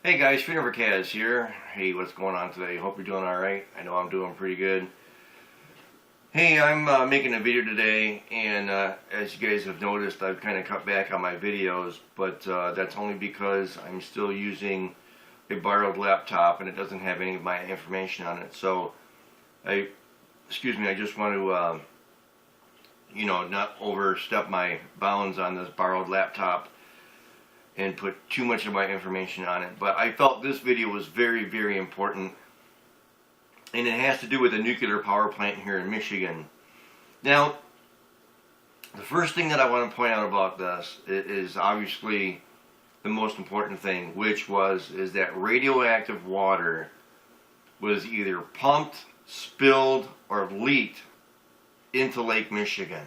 Hey guys, Freedom for Kaz here. Hey, what's going on today? Hope you're doing alright. I know I'm doing pretty good. Hey, I'm making a video today, and as you guys have noticed, I've kind of cut back on my videos, but that's only because I'm still using a borrowed laptop and it doesn't have any of my information on it. So, I just want to, not overstep my bounds on this borrowed laptop and put too much of my information on it. But I felt this video was very, very important, and it has to do with a nuclear power plant here in Michigan. Now, the first thing that I want to point out about this is obviously the most important thing, which is that radioactive water was either pumped, spilled, or leaked into Lake Michigan.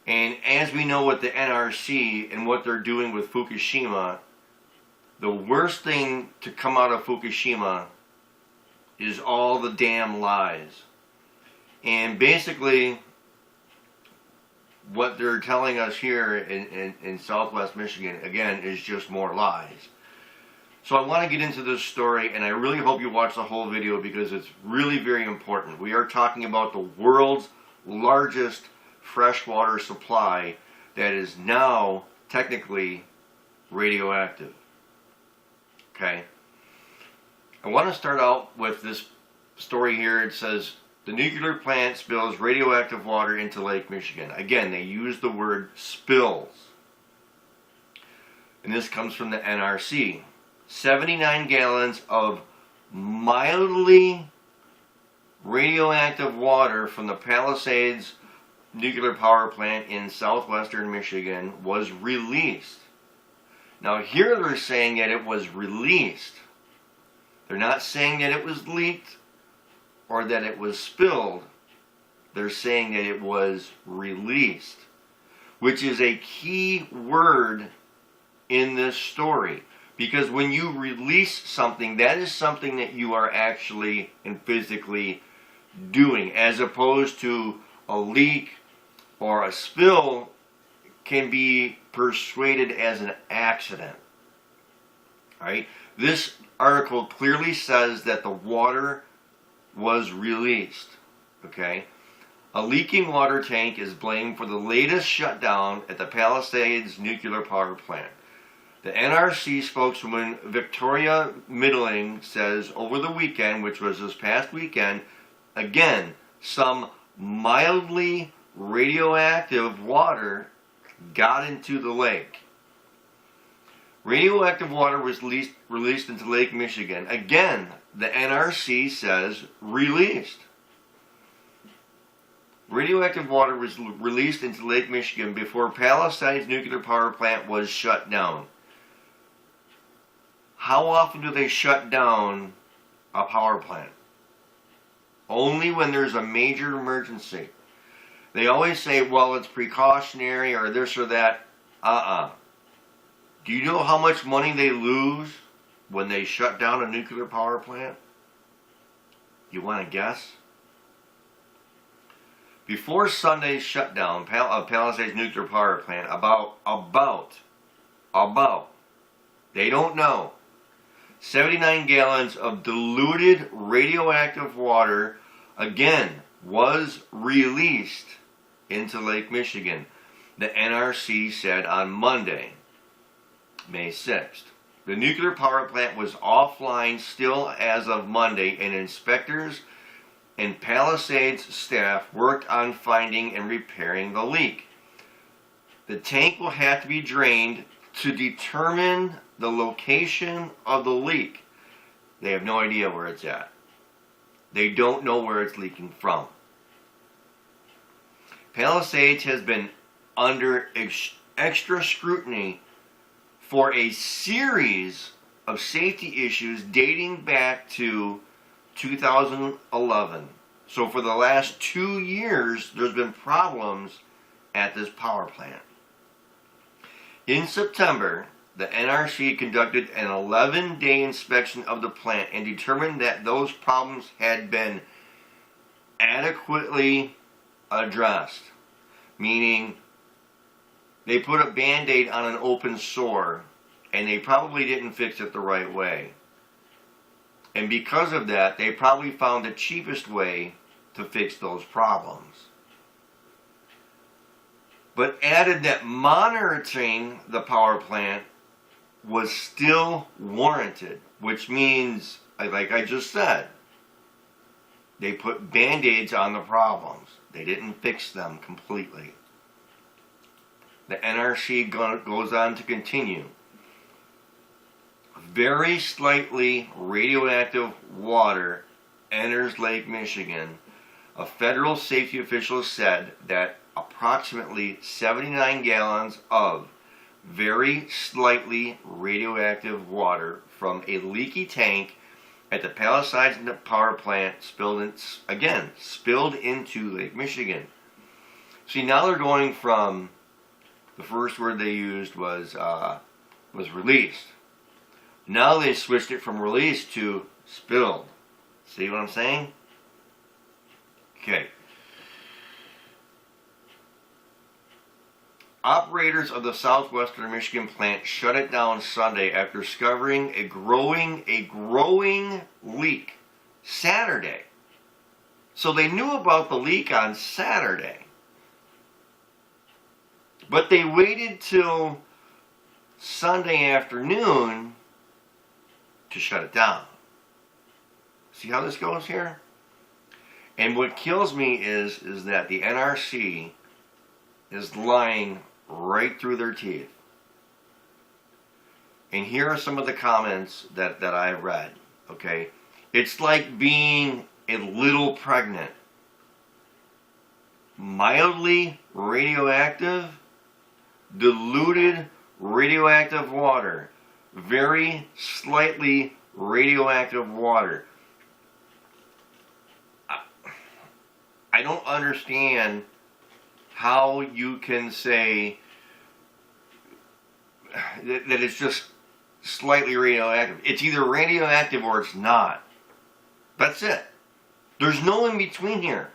And as we know with the NRC and what they're doing with Fukushima, the worst thing to come out of Fukushima is all the damn lies. And basically, what they're telling us here in Southwest Michigan, again, is just more lies. So I want to get into this story, and I really hope you watch the whole video because it's really very important. We are talking about the world's largest freshwater supply that is now technically radioactive. Okay. I want to start out with this story here. It says the nuclear plant spills radioactive water into Lake Michigan. Again, they use the word spills. And this comes from the NRC. 79 gallons of mildly radioactive water from the Palisades Nuclear Power Plant in southwestern Michigan was released. Now here they're saying that it was released. They're not saying that it was leaked or that it was spilled. They're saying that it was released, which is a key word in this story. Because when you release something, that is something that you are actually and physically doing, as opposed to a leak or a spill can be persuaded as an accident. Right? This article clearly says that the water was released. Okay? A leaking water tank is blamed for the latest shutdown at the Palisades Nuclear Power Plant. The NRC spokeswoman Viktoria Mitlyng says over the weekend, which was this past weekend, again, some mildly radioactive water got into the lake. Radioactive water was released into Lake Michigan. Again, the NRC says released. Radioactive water was released into Lake Michigan before Palisades Nuclear Power Plant was shut down. How often do they shut down a power plant? Only when there's a major emergency. They always say, well, it's precautionary or this or that. Do you know how much money they lose when they shut down a nuclear power plant? You want to guess? Before Sunday's shutdown of Palisades Nuclear Power Plant, about, they don't know, 79 gallons of diluted radioactive water, again, was released into Lake Michigan, the NRC said on Monday, May 6th. The nuclear power plant was offline still as of Monday, and inspectors and Palisades staff worked on finding and repairing the leak. The tank will have to be drained to determine the location of the leak. They have no idea where it's at. They don't know where it's leaking from. Palisades has been under extra scrutiny for a series of safety issues dating back to 2011. So for the last 2 years, there's been problems at this power plant. In September, the NRC conducted an 11-day inspection of the plant and determined that those problems had been adequately addressed, meaning they put a Band-Aid on an open sore and they probably didn't fix it the right way. And because of that, they probably found the cheapest way to fix those problems. But added that monitoring the power plant was still warranted, which means, like I just said, they put band-aids on the problems. They didn't fix them completely. The NRC goes on to continue. Very slightly radioactive water enters Lake Michigan. A federal safety official said that approximately 79 gallons of very slightly radioactive water from a leaky tank at the Palisades Power Plant spilled into Lake Michigan. See, now they're going from, the first word they used was released. Now they switched it from released to spilled. See what I'm saying? Okay. Operators of the southwestern Michigan plant shut it down Sunday after discovering a growing leak Saturday. So they knew about the leak on Saturday. But they waited till Sunday afternoon to shut it down. See how this goes here? And what kills me is that the NRC is lying right through their teeth. And here are some of the comments that I read. Okay, it's like being a little pregnant. Mildly radioactive, diluted radioactive water, very slightly radioactive water. I don't understand how you can say that it's just slightly radioactive. It's either radioactive or it's not. That's it. There's no in between here.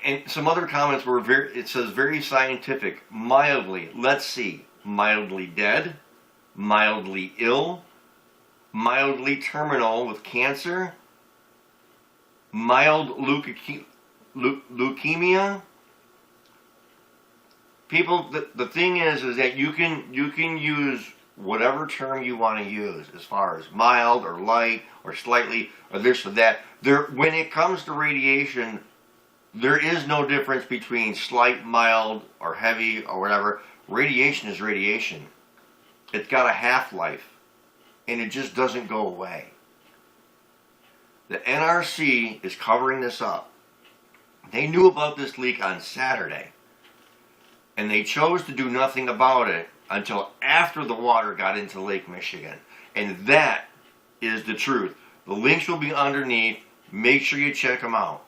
And some other comments were it says very scientific, mildly, let's see, mildly dead, mildly ill, mildly terminal with cancer, mild leukemia. People, the thing is that you can use whatever term you want to use as far as mild or light or slightly or this or that. When it comes to radiation, there is no difference between slight, mild, or heavy or whatever. Radiation is radiation. It's got a half-life, and it just doesn't go away. The NRC is covering this up. They knew about this leak on Saturday, and they chose to do nothing about it until after the water got into Lake Michigan. And that is the truth. The links will be underneath. Make sure you check them out.